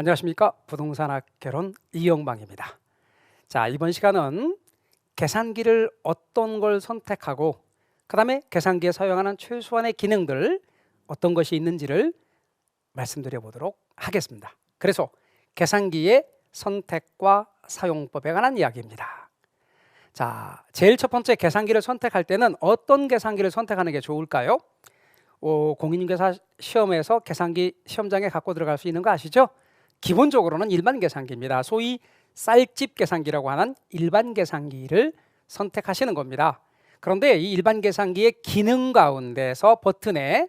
안녕하십니까. 부동산학개론 이영방입니다. 자, 이번 시간은 계산기를 어떤 걸 선택하고 그 다음에 계산기에 사용하는 최소한의 기능들 어떤 것이 있는지를 말씀드려 보도록 하겠습니다. 그래서 계산기의 선택과 사용법에 관한 이야기입니다. 자, 제일 첫 번째 계산기를 선택할 때는 어떤 계산기를 선택하는 게 좋을까요? 공인중개사 시험에서 계산기 시험장에 갖고 들어갈 수 있는 거 아시죠? 기본적으로는 일반 계산기입니다. 소위 쌀집 계산기라고 하는 일반 계산기를 선택하시는 겁니다. 그런데 이 일반 계산기의 기능 가운데서 버튼에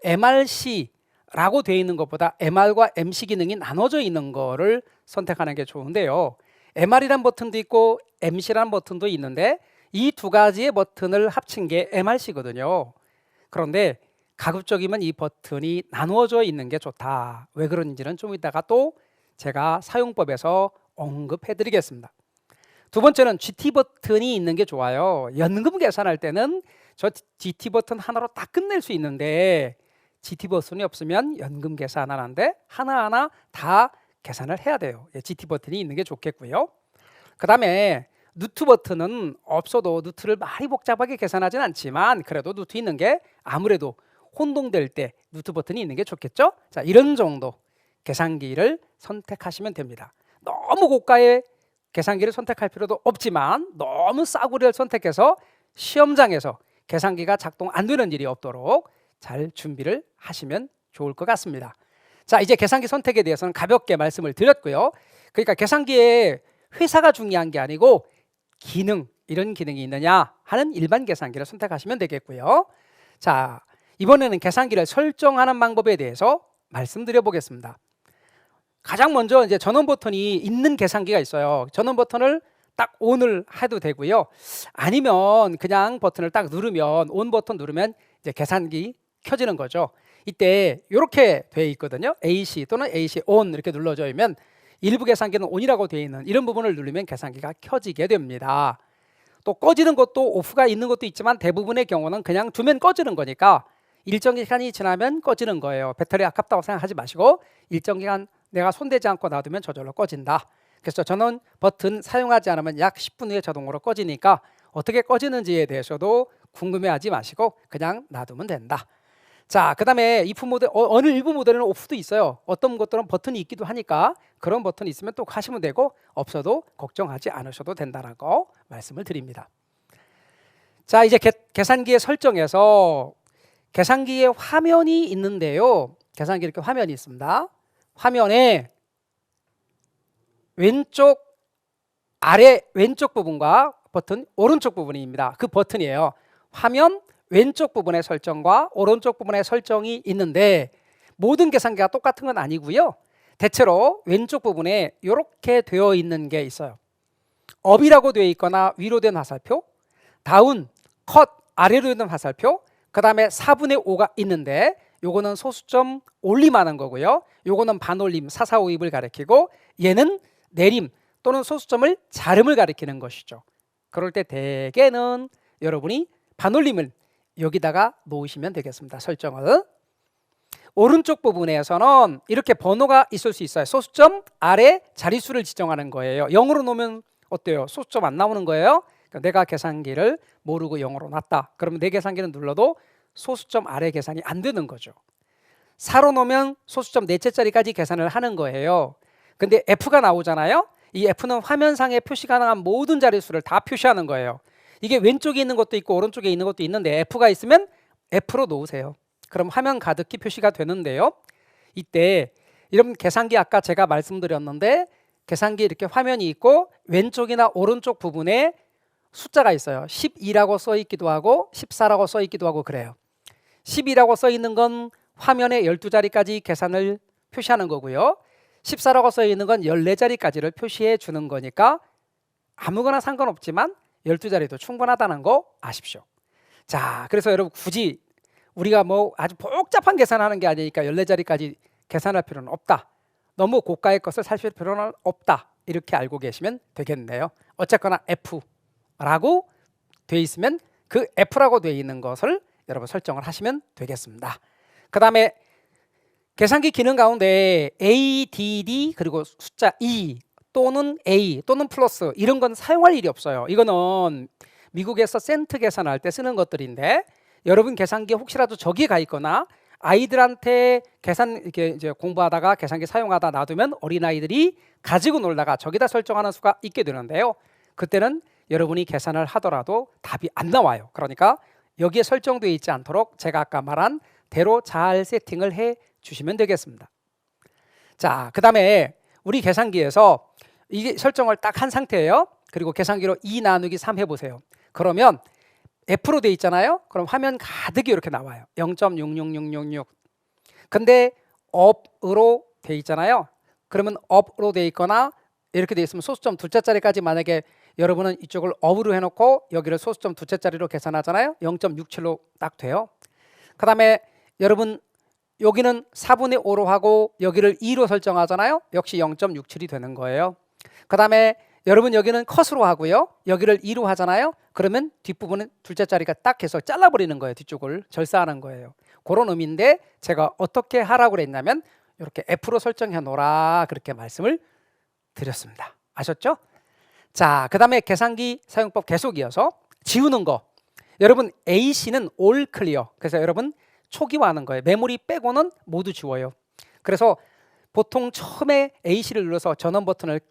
MRC라고 되어 있는 것보다 MR과 MC 기능이 나눠져 있는 거를 선택하는 게 좋은데요. MR이란 버튼도 있고 MC라는 버튼도 있는데 이 두 가지의 버튼을 합친 게 MRC거든요. 그런데 가급적이면 이 버튼이 나누어져 있는 게 좋다. 왜 그런지는 좀 이따가 또 제가 사용법에서 언급해 드리겠습니다. 두 번째는 GT 버튼이 있는 게 좋아요. 연금 계산할 때는 저 GT 버튼 하나로 다 끝낼 수 있는데 GT 버튼이 없으면 연금 계산하는데 하나하나 다 계산을 해야 돼요. GT 버튼이 있는 게 좋겠고요. 그 다음에 누트 버튼은 없어도 누트를 많이 복잡하게 계산하진 않지만 그래도 누트 있는 게 아무래도 혼동될 때 누트 버튼이 있는 게 좋겠죠? 자, 이런 정도 계산기를 선택하시면 됩니다. 너무 고가의 계산기를 선택할 필요도 없지만 너무 싸구려를 선택해서 시험장에서 계산기가 작동 안 되는 일이 없도록 잘 준비를 하시면 좋을 것 같습니다. 자, 이제 계산기 선택에 대해서는 가볍게 말씀을 드렸고요. 그러니까 계산기에 회사가 중요한 게 아니고 기능, 이런 기능이 있느냐 하는 일반 계산기를 선택하시면 되겠고요. 자, 이번에는 계산기를 설정하는 방법에 대해서 말씀드려 보겠습니다. 가장 먼저 이제 전원 버튼이 있는 계산기가 있어요. 전원 버튼을 딱 ON을 해도 되고요. 아니면 그냥 버튼을 딱 누르면 ON 버튼 누르면 이제 계산기 켜지는 거죠. 이때 이렇게 돼 있거든요. AC 또는 AC ON 이렇게 눌러져 있으면 일부 계산기는 ON이라고 되어 있는 이런 부분을 누르면 계산기가 켜지게 됩니다. 또 꺼지는 것도 오프가 있는 것도 있지만 대부분의 경우는 그냥 두면 꺼지는 거니까 일정 기간이 지나면 꺼지는 거예요. 배터리 아깝다고 생각하지 마시고 일정 기간 내가 손대지 않고 놔두면 저절로 꺼진다. 그래서 전원 버튼 사용하지 않으면 약 10분 후에 자동으로 꺼지니까 어떻게 꺼지는지에 대해서도 궁금해하지 마시고 그냥 놔두면 된다. 자, 그 다음에 if 모델, 어느 일부 모델은 오프도 있어요. 어떤 것들은 버튼이 있기도 하니까 그런 버튼이 있으면 또 하시면 되고 없어도 걱정하지 않으셔도 된다라고 말씀을 드립니다. 자, 이제 계산기의 설정에서 계산기에 화면이 있는데요. 계산기 이렇게 화면이 있습니다. 화면에 왼쪽 아래 왼쪽 부분과 버튼 오른쪽 부분입니다. 그 버튼이에요. 화면 왼쪽 부분의 설정과 오른쪽 부분의 설정이 있는데 모든 계산기가 똑같은 건 아니고요. 대체로 왼쪽 부분에 이렇게 되어 있는 게 있어요. 업이라고 되어 있거나 위로 된 화살표, 다운, 컷, 아래로 된 화살표, 그 다음에 4분의 5가 있는데 요거는 소수점 올림하는 거고요. 요거는 반올림, 사사오입을 가리키고 얘는 내림 또는 소수점을 자름을 가리키는 것이죠. 그럴 때 대개는 여러분이 반올림을 여기다가 놓으시면 되겠습니다. 설정을. 오른쪽 부분에서는 이렇게 번호가 있을 수 있어요. 소수점 아래 자릿수를 지정하는 거예요. 0으로 놓으면 어때요? 소수점 안 나오는 거예요. 그러니까 내가 계산기를 모르고 0으로 놨다. 그러면 내 계산기는 눌러도 소수점 아래 계산이 안 되는 거죠. 4로 놓으면 소수점 넷째짜리까지 계산을 하는 거예요. 근데 F가 나오잖아요. 이 F는 화면상에 표시 가능한 모든 자릿수를 다 표시하는 거예요. 이게 왼쪽에 있는 것도 있고 오른쪽에 있는 것도 있는데 F가 있으면 F로 놓으세요. 그럼 화면 가득히 표시가 되는데요. 이때 이런 계산기 아까 제가 말씀드렸는데 계산기 이렇게 화면이 있고 왼쪽이나 오른쪽 부분에 숫자가 있어요. 12라고 써 있기도 하고 14라고 써 있기도 하고 그래요. 12라고 써 있는 건 화면에 12자리까지 계산을 표시하는 거고요. 14라고 써 있는 건 14자리까지를 표시해 주는 거니까 아무거나 상관없지만 12자리도 충분하다는 거 아십시오. 자, 그래서 여러분 굳이 우리가 뭐 아주 복잡한 계산하는 게 아니니까 14자리까지 계산할 필요는 없다. 너무 고가의 것을 살 필요는 없다. 이렇게 알고 계시면 되겠네요. 어쨌거나 F라고 돼 있으면 그 F라고 돼 있는 것을 여러분 설정을 하시면 되겠습니다. 그 다음에 계산기 기능 가운데 ADD 그리고 숫자 2 또는 A 또는 플러스 이런 건 사용할 일이 없어요. 이거는 미국에서 센트 계산할 때 쓰는 것들인데 여러분 계산기에 혹시라도 적이 가 있거나 아이들한테 계산 이렇게 이제 공부하다가 계산기 사용하다 놔두면 어린아이들이 가지고 놀다가 저기다 설정하는 수가 있게 되는데요. 그때는 여러분이 계산을 하더라도 답이 안 나와요. 그러니까 여기에 설정되어 있지 않도록 제가 아까 말한 대로 잘 세팅을 해 주시면 되겠습니다. 자, 그 다음에 우리 계산기에서 이게 설정을 딱 한 상태예요. 그리고 계산기로 2 나누기 3 해보세요. 그러면 F로 돼 있잖아요. 그럼 화면 가득이 이렇게 나와요. 0.66666. 근데 up으로 돼 있잖아요. 그러면 up로 돼 있거나 이렇게 돼 있으면 소수점 둘째 자리까지 만약에 여러분은 이쪽을 up으로 해놓고 여기를 소수점 둘째 자리로 계산하잖아요. 0.67로 딱 돼요. 그 다음에 여러분 여기는 4분의 5로 하고 여기를 2로 설정하잖아요. 역시 0.67이 되는 거예요. 그 다음에 여러분 여기는 컷으로 하고요. 여기를 2로 하잖아요. 그러면 뒷부분은 둘째 자리가 딱 해서 잘라버리는 거예요. 뒤쪽을 절사하는 거예요. 그런 의미인데 제가 어떻게 하라고 그랬냐면 이렇게 F로 설정해 놓으라 그렇게 말씀을 드렸습니다. 아셨죠? 자, 그 다음에 계산기 사용법 계속 이어서 지우는 거. 여러분 AC는 all clear. 그래서 여러분 초기화하는 거예요. 메모리 빼고는 모두 지워요. 그래서 보통 처음에 AC를 눌러서 전원 버튼을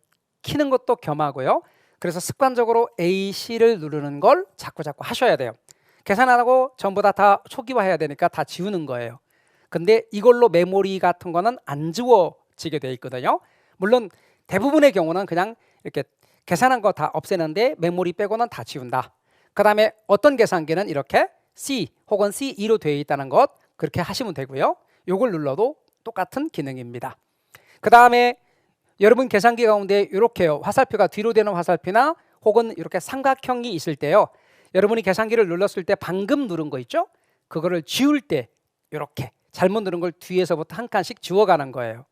키는 것도 겸하고요. 그래서 습관적으로 AC를 누르는 걸 자꾸 하셔야 돼요. 계산 안 하고 전부 다 초기화해야 되니까 다 지우는 거예요. 근데 이걸로 메모리 같은 거는 안 지워지게 돼 있거든요. 물론 대부분의 경우는 그냥 이렇게 계산한 거 다 없애는데 메모리 빼고는 다 지운다. 그 다음에 어떤 계산기는 이렇게 C 혹은 C2로 되어 있다는 것 그렇게 하시면 되고요. 요걸 눌러도 똑같은 기능입니다. 그 다음에 여러분 계산기 가운데 이렇게요. 화살표가 뒤로 되는 화살표나 혹은 이렇게 삼각형이 있을 때요. 여러분이 계산기를 눌렀을 때 방금 누른 거 있죠? 그거를 지울 때 이렇게 잘못 누른 걸 뒤에서부터 한 칸씩 지워가는 거예요.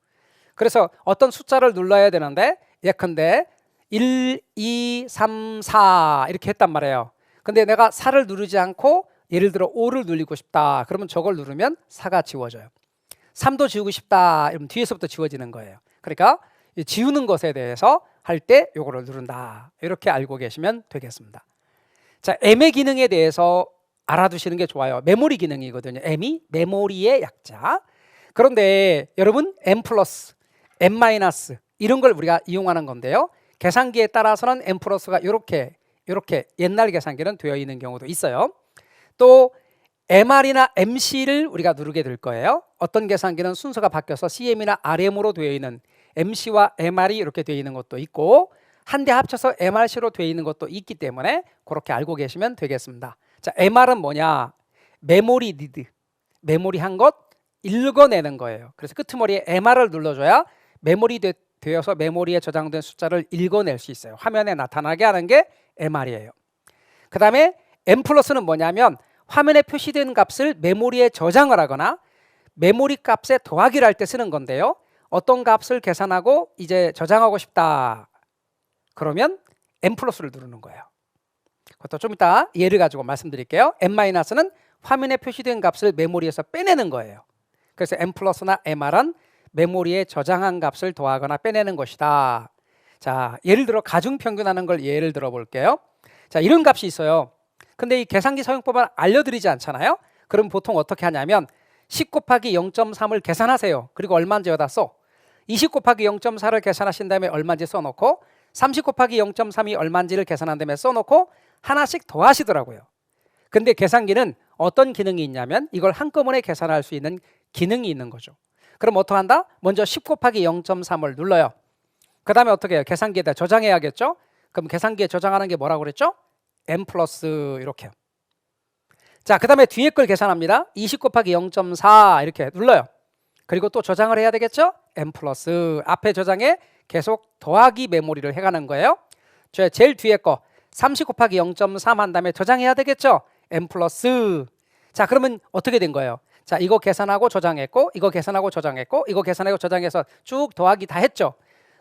그래서 어떤 숫자를 눌러야 되는데 예컨대 1, 2, 3, 4 이렇게 했단 말이에요. 근데 내가 4를 누르지 않고 예를 들어 5를 누르고 싶다. 그러면 저걸 누르면 4가 지워져요. 3도 지우고 싶다. 이러면 뒤에서부터 지워지는 거예요. 그러니까 지우는 것에 대해서 할 때 요거를 누른다. 이렇게 알고 계시면 되겠습니다. 자, M의 기능에 대해서 알아두시는 게 좋아요. 메모리 기능이거든요. M이 메모리의 약자. 그런데 여러분 M 플러스, M 마이너스 이런 걸 우리가 이용하는 건데요. 계산기에 따라서는 M 플러스가 이렇게 옛날 계산기는 되어 있는 경우도 있어요. 또 MR이나 MC를 우리가 누르게 될 거예요. 어떤 계산기는 순서가 바뀌어서 CM이나 RM으로 되어 있는 MC와 MR이 이렇게 되어 있는 것도 있고 한 대 합쳐서 MRC로 되어 있는 것도 있기 때문에 그렇게 알고 계시면 되겠습니다. 자, MR은 뭐냐? 메모리 리드, 메모리 한 것 읽어내는 거예요. 그래서 끄트머리에 MR을 눌러줘야 메모리 되어서 메모리에 저장된 숫자를 읽어낼 수 있어요. 화면에 나타나게 하는 게 MR이에요. 그 다음에 M 플러스는 뭐냐면 화면에 표시된 값을 메모리에 저장을 하거나 메모리 값에 더하기를 할 때 쓰는 건데요. 어떤 값을 계산하고 이제 저장하고 싶다. 그러면 M 플러스를 누르는 거예요. 그것도 좀 이따 예를 가지고 말씀드릴게요. M 마이너스는 화면에 표시된 값을 메모리에서 빼내는 거예요. 그래서 M 플러스나 MR은 메모리에 저장한 값을 더하거나 빼내는 것이다. 자, 예를 들어 가중평균하는 걸 예를 들어 볼게요. 자, 이런 값이 있어요. 근데 이 계산기 사용법을 알려드리지 않잖아요. 그럼 보통 어떻게 하냐면 10 곱하기 0.3을 계산하세요. 그리고 얼마인지 여기다 써. 20 곱하기 0.4를 계산하신 다음에 얼마인지 써놓고 30 곱하기 0.3이 얼마인지를 계산한 다음에 써놓고 하나씩 더 하시더라고요. 근데 계산기는 어떤 기능이 있냐면 이걸 한꺼번에 계산할 수 있는 기능이 있는 거죠. 그럼 어떻게 한다? 먼저 10 곱하기 0.3을 눌러요. 그 다음에 어떻게 해요? 계산기에다 저장해야겠죠? 그럼 계산기에 저장하는 게 뭐라고 그랬죠? M 플러스 이렇게요. 자, 그 다음에 뒤에 걸 계산합니다. 20 곱하기 0.4 이렇게 눌러요. 그리고 또 저장을 해야 되겠죠? M 플러스 앞에 저장에 계속 더하기 메모리를 해가는 거예요. 제일 뒤에 거 30 곱하기 0.3 한 다음에 저장해야 되겠죠? M 플러스. 자, 그러면 어떻게 된 거예요? 자, 이거 계산하고 저장했고 이거 계산하고 저장했고 이거 계산하고 저장해서 쭉 더하기 다 했죠.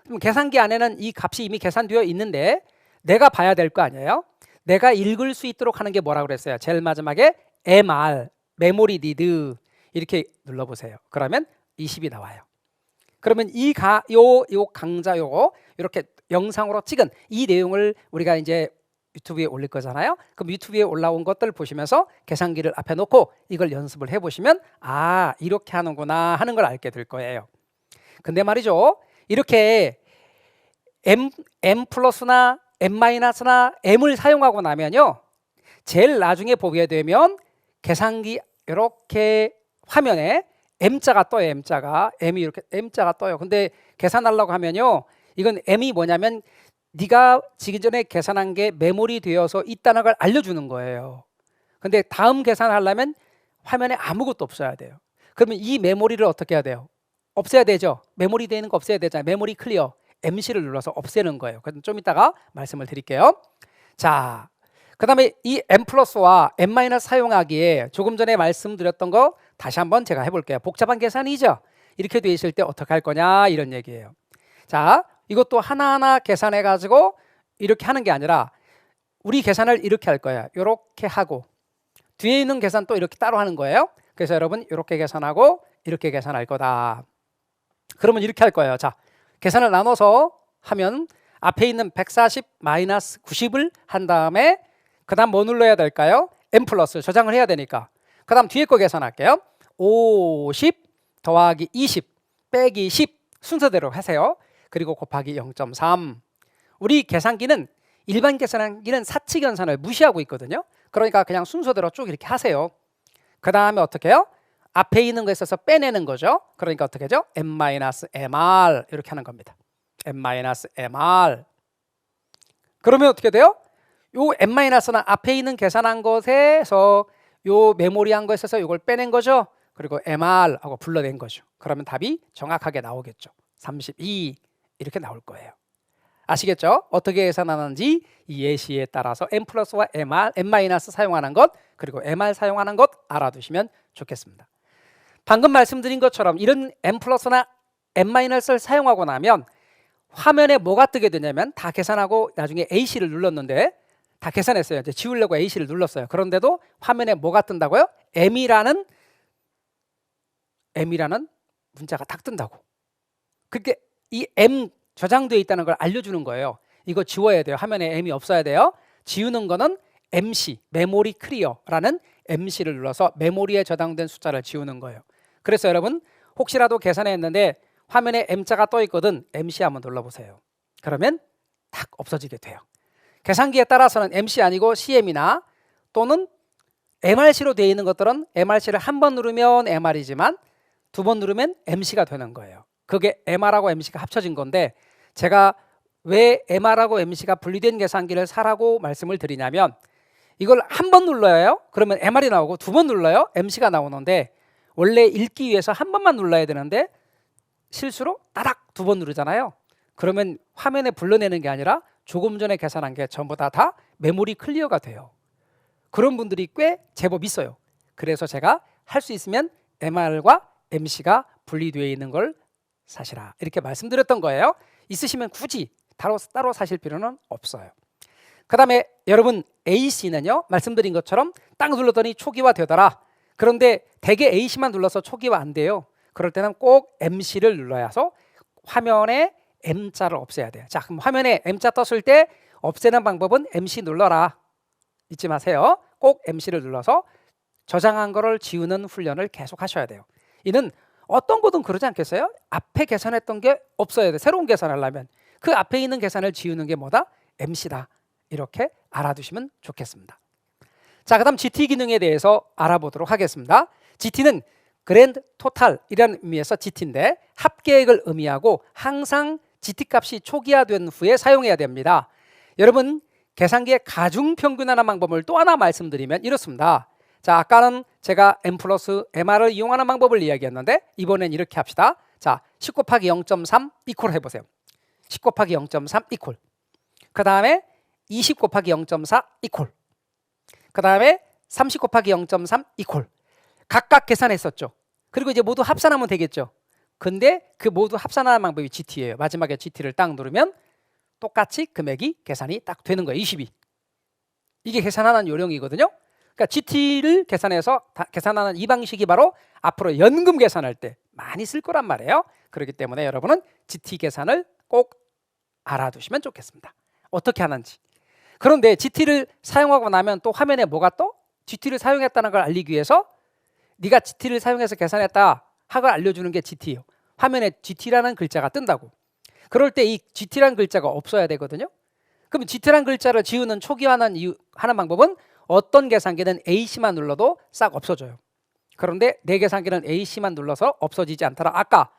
그럼 계산기 안에는 이 값이 이미 계산되어 있는데 내가 봐야 될 거 아니에요? 내가 읽을 수 있도록 하는 게 뭐라고 그랬어요? 제일 마지막에 MR, 메모리 리드 이렇게 눌러보세요. 그러면 20이 나와요. 그러면 요 강좌 요거 이렇게 영상으로 찍은 이 내용을 우리가 이제 유튜브에 올릴 거잖아요. 그럼 유튜브에 올라온 것들 보시면서 계산기를 앞에 놓고 이걸 연습을 해보시면 아 이렇게 하는구나 하는 걸 알게 될 거예요. 근데 말이죠, 이렇게 m 플러스나 m 마이너스나 m을 사용하고 나면요, 제일 나중에 보게 되면 계산기 이렇게 화면에 m자가 떠요. m이 이렇게 m자가 떠요. 근데 계산하려고 하면요, 이건 m이 뭐냐면 네가 지기 전에 계산한 게 메모리 되어서 있다는 걸 알려주는 거예요. 근데 다음 계산하려면 화면에 아무것도 없어야 돼요. 그러면 이 메모리를 어떻게 해야 돼요? 없애야 되죠. 메모리 되어 있는 거 없애야 되잖아요. 메모리 클리어, MC를 눌러서 없애는 거예요. 그럼 좀 이따가 말씀을 드릴게요. 자, 그 다음에 이 M 플러스와 M 마이너스 사용하기에 조금 전에 말씀드렸던 거 다시 한번 제가 해볼게요. 복잡한 계산이죠. 이렇게 돼 있을 때 어떻게 할 거냐 이런 얘기예요. 자, 이것도 하나하나 계산해 가지고 이렇게 하는 게 아니라 우리 계산을 이렇게 할 거예요. 이렇게 하고 뒤에 있는 계산 또 이렇게 따로 하는 거예요. 그래서 여러분 이렇게 계산하고 이렇게 계산할 거다. 그러면 이렇게 할 거예요. 자, 계산을 나눠서 하면 앞에 있는 140 마이너스 90을 한 다음에 그 다음 뭐 눌러야 될까요? M 플러스 저장을 해야 되니까. 그 다음 뒤에 거 계산할게요. 50 더하기 20 빼기 10 순서대로 하세요. 그리고 곱하기 0.3. 우리 계산기는 일반 계산기는 사칙 연산을 무시하고 있거든요. 그러니까 그냥 순서대로 쭉 이렇게 하세요. 그 다음에 어떻게 해요? 앞에 있는 거에 있어서 빼내는 거죠. 그러니까 어떻게 하죠? M-MR 이렇게 하는 겁니다. M-MR. 그러면 어떻게 돼요? 요 M-는 앞에 있는 계산한 것에서 요 메모리한 것에서 이걸 빼낸 거죠. 그리고 MR하고 불러낸 거죠. 그러면 답이 정확하게 나오겠죠. 32 이렇게 나올 거예요. 아시겠죠? 어떻게 계산하는지 이 예시에 따라서 M 플러스와 M 사용하는 것 그리고 MR 사용하는 것 알아두시면 좋겠습니다. 방금 말씀드린 것처럼 이런 M 플러스나 M-를 사용하고 나면 화면에 뭐가 뜨게 되냐면 다 계산하고 나중에 A씨를 눌렀는데 다 계산했어요. 이제 지우려고 A씨를 눌렀어요. 그런데도 화면에 뭐가 뜬다고요? M이라는 문자가 딱 뜬다고. 그게 이 M 저장되어 있다는 걸 알려주는 거예요. 이거 지워야 돼요. 화면에 M이 없어야 돼요. 지우는 거는 MC, 메모리 클리어라는 MC를 눌러서 메모리에 저장된 숫자를 지우는 거예요. 그래서 여러분 혹시라도 계산했는데 화면에 M자가 떠 있거든 MC 한번 눌러보세요. 그러면 딱 없어지게 돼요. 계산기에 따라서는 MC 아니고 CM이나 또는 MRC로 되어 있는 것들은 MRC를 한 번 누르면 MR이지만 두 번 누르면 MC가 되는 거예요. 그게 MR하고 MC가 합쳐진 건데 제가 왜 MR하고 MC가 분리된 계산기를 사라고 말씀을 드리냐면 이걸 한 번 눌러요. 그러면 MR이 나오고 두 번 눌러요. MC가 나오는데 원래 읽기 위해서 한 번만 눌러야 되는데 실수로 따닥 두 번 누르잖아요. 그러면 화면에 불러내는 게 아니라 조금 전에 계산한 게 전부 다 메모리 클리어가 돼요. 그런 분들이 꽤 제법 있어요. 그래서 제가 할 수 있으면 MR과 MC가 분리되어 있는 걸 사시라 이렇게 말씀드렸던 거예요. 있으시면 굳이 따로 사실 필요는 없어요. 그 다음에 여러분 AC는요 말씀드린 것처럼 딱 눌렀더니 초기화 되더라. 그런데 대개 AC만 눌러서 초기화 안 돼요. 그럴 때는 꼭 MC를 눌러야 해서 화면에 M자를 없애야 돼요. 자, 그럼 화면에 M자 떴을 때 없애는 방법은 MC 눌러라. 잊지 마세요. 꼭 MC를 눌러서 저장한 거를 지우는 훈련을 계속 하셔야 돼요. 이는 어떤 거든 그러지 않겠어요? 앞에 계산했던 게 없어야 돼. 새로운 계산하려면 그 앞에 있는 계산을 지우는 게 뭐다? MC다. 이렇게 알아두시면 좋겠습니다. 자, 그다음 GT 기능에 대해서 알아보도록 하겠습니다. GT는 그랜드 토탈이라는 의미에서 GT인데 합계액을 의미하고 항상 GT 값이 초기화된 후에 사용해야 됩니다. 여러분 계산기의 가중평균하는 방법을 또 하나 말씀드리면 이렇습니다. 자, 아까는 제가 M 플러스 MR을 이용하는 방법을 이야기했는데 이번엔 이렇게 합시다. 자, 10 곱하기 0.3 이퀄 해보세요. 10 곱하기 0.3 이퀄. 그 다음에 20 곱하기 0.4 이퀄. 그 다음에 30 곱하기 0.3 이퀄. 각각 계산했었죠. 그리고 이제 모두 합산하면 되겠죠. 근데 그 모두 합산하는 방법이 GT예요. 마지막에 GT를 딱 누르면 똑같이 금액이 계산이 딱 되는 거예요. 22. 이게 계산하는 요령이거든요. 그러니까 GT를 계산해서 계산하는 이 방식이 바로 앞으로 연금 계산할 때 많이 쓸 거란 말이에요. 그렇기 때문에 여러분은 GT 계산을 꼭 알아두시면 좋겠습니다. 어떻게 하는지. 그런데 GT를 사용하고 나면 또 화면에 뭐가 떠? GT를 사용했다는 걸 알리기 위해서 네가 GT를 사용해서 계산했다 하고 알려주는 게 GT예요. 화면에 GT라는 글자가 뜬다고. 그럴 때 이 GT라는 글자가 없어야 되거든요. 그럼 GT라는 글자를 지우는 초기화하는 하는 방법은 어떤 계산기는 AC만 눌러도 싹 없어져요. 그런데 내 계산기는 AC만 눌러서 없어지지 않더라. 아까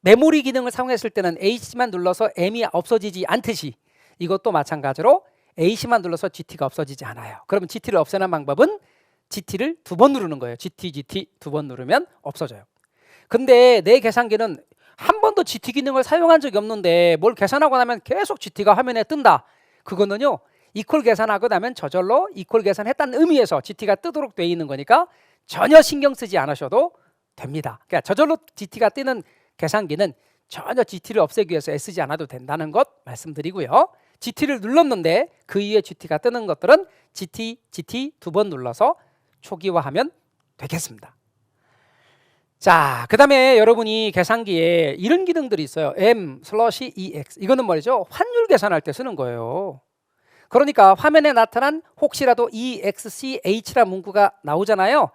메모리 기능을 사용했을 때는 AC만 눌러서 M이 없어지지 않듯이 이것도 마찬가지로 AC만 눌러서 GT가 없어지지 않아요. 그러면 GT를 없애는 방법은 GT를 2번 누르는 거예요. GT 2번 누르면 없어져요. 근데 내 계산기는 한 번도 GT 기능을 사용한 적이 없는데 뭘 계산하고 나면 계속 GT가 화면에 뜬다. 그거는요, 이퀄 계산하고 나면 저절로 이퀄 계산했다는 의미에서 GT가 뜨도록 돼 있는 거니까 전혀 신경 쓰지 않으셔도 됩니다. 그러니까 저절로 GT가 뜨는 계산기는 전혀 GT를 없애기 위해서 애쓰지 않아도 된다는 것 말씀드리고요. GT를 눌렀는데 그 이후에 GT가 뜨는 것들은 GT 2번 눌러서 초기화하면 되겠습니다. 자, 그 다음에 여러분이 계산기에 이런 기능들이 있어요. M/EX. 이거는 말이죠, 환율 계산할 때 쓰는 거예요. 그러니까 화면에 나타난 혹시라도 EXCH라는 문구가 나오잖아요.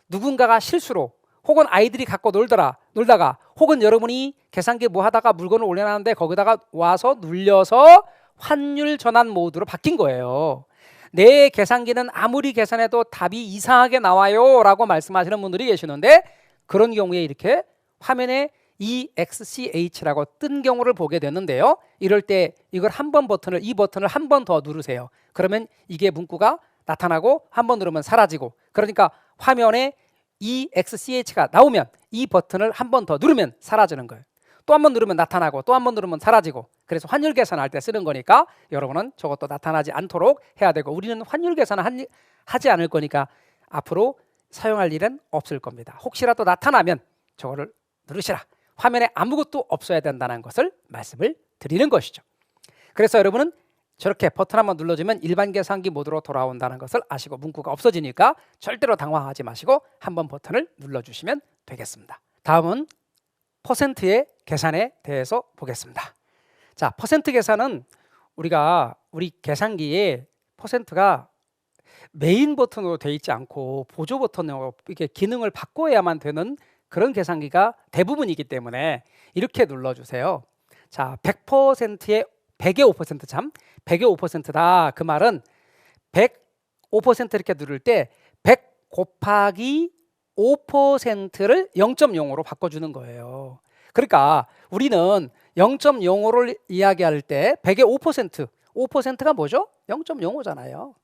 누군가가 실수로 혹은 아이들이 갖고 놀다가 혹은 여러분이 계산기 뭐 하다가 물건을 올려놨는데 거기다가 와서 눌려서 환율 전환 모드로 바뀐 거예요. 내 계산기는 아무리 계산해도 답이 이상하게 나와요 라고 말씀하시는 분들이 계시는데, 그런 경우에 이렇게 화면에 EXCH라고 뜬 경우를 보게 되는데요. 이럴 때 이걸 이 버튼을 한 번 더 누르세요. 그러면 이게 문구가 나타나고 한 번 누르면 사라지고, 그러니까 화면에 EXCH가 나오면 이 버튼을 한 번 더 누르면 사라지는 거예요. 또 한 번 누르면 나타나고 또 한 번 누르면 사라지고. 그래서 환율 계산할 때 쓰는 거니까 여러분은 저것도 나타나지 않도록 해야 되고, 우리는 환율 계산을 하지 않을 거니까 앞으로 사용할 일은 없을 겁니다. 혹시라도 나타나면 저거를 누르시라. 화면에 아무것도 없어야 된다는 것을 말씀을 드리는 것이죠. 그래서 여러분은 저렇게 버튼 한번 눌러주면 일반 계산기 모드로 돌아온다는 것을 아시고 문구가 없어지니까 절대로 당황하지 마시고 한번 버튼을 눌러주시면 되겠습니다. 다음은 퍼센트의 계산에 대해서 보겠습니다. 자, 퍼센트 계산은 우리 계산기에 퍼센트가 메인 버튼으로 되어 있지 않고 보조 버튼으로 이렇게 기능을 바꿔야만 되는 그런 계산기가 대부분이기 때문에 이렇게 눌러주세요. 자, 100%의 100의 5% 100의 5%다. 그 말은 105% 이렇게 누를 때 100 곱하기 5%를 0.05로 바꿔주는 거예요. 그러니까 우리는 0.05를 이야기할 때 100의 5%가 뭐죠? 0.05잖아요.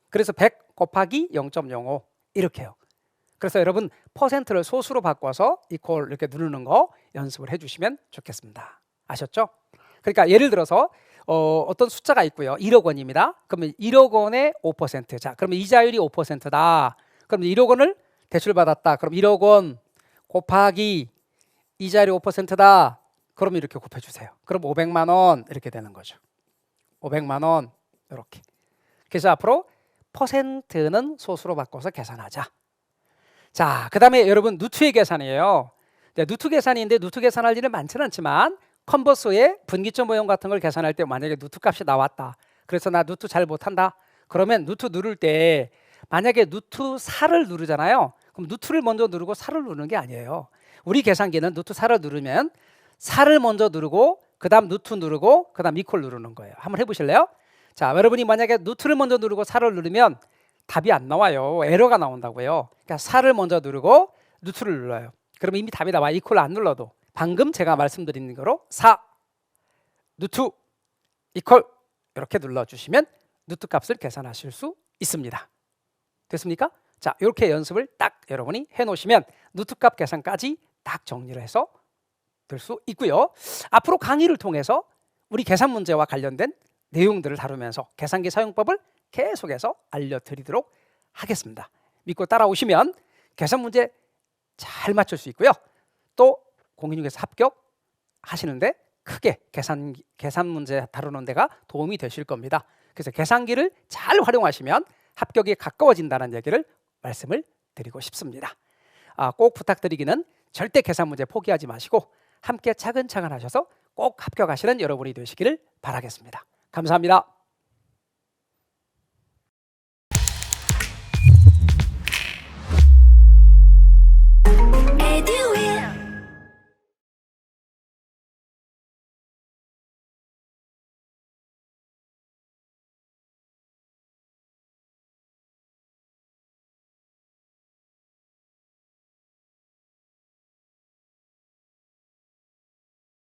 그래서 100 곱하기 0.05 이렇게요. 그래서 여러분 퍼센트를 소수로 바꿔서 이퀄 이렇게 누르는 거 연습을 해주시면 좋겠습니다. 아셨죠? 그러니까 예를 들어서 어떤 숫자가 있고요. 1억 원입니다. 그러면 1억 원의 5%. 자, 그러면 이자율이 5%다. 그럼 1억 원을 대출받았다. 그럼 1억 원 곱하기 이자율이 5%다. 그럼 이렇게 곱해주세요. 그럼 500만 원 이렇게 되는 거죠. 500만 원 이렇게. 그래서 앞으로 퍼센트는 소수로 바꿔서 계산하자. 자, 그 다음에 여러분 누트의 계산이에요. 누트 계산인데 누트 계산할 일은 많지는 않지만 컨버스의 분기점 모형 같은 걸 계산할 때 만약에 누트 값이 나왔다. 그래서 나 누트 잘 못한다. 그러면 누트 누를 때 만약에 누트 4를 누르잖아요. 그럼 누트를 먼저 누르고 4를 누르는 게 아니에요. 우리 계산기는 누트 4를 누르면 4를 먼저 누르고 그 다음 누트 누르고 그 다음 이퀄 누르는 거예요. 한번 해보실래요? 자, 여러분이 만약에 누트를 먼저 누르고 4를 누르면 답이 안 나와요. 에러가 나온다고요. 그러니까 4를 먼저 누르고 누트를 눌러요. 그러면 이미 답이 나와요. 이퀄 안 눌러도. 방금 제가 말씀드린 거로 4 누트 이퀄 이렇게 눌러주시면 누트 값을 계산하실 수 있습니다. 됐습니까? 자, 이렇게 연습을 딱 여러분이 해놓으시면 누트 값 계산까지 딱 정리를 해서 될 수 있고요. 앞으로 강의를 통해서 우리 계산 문제와 관련된 내용들을 다루면서 계산기 사용법을 계속해서 알려드리도록 하겠습니다. 믿고 따라오시면 계산 문제 잘 맞출 수 있고요. 또 공인중개사 합격하시는데 크게 계산 문제 다루는 데가 도움이 되실 겁니다. 그래서 계산기를 잘 활용하시면 합격이 가까워진다는 얘기를 말씀을 드리고 싶습니다. 꼭 부탁드리기는 절대 계산 문제 포기하지 마시고 함께 차근차근 하셔서 꼭 합격하시는 여러분이 되시기를 바라겠습니다. 감사합니다.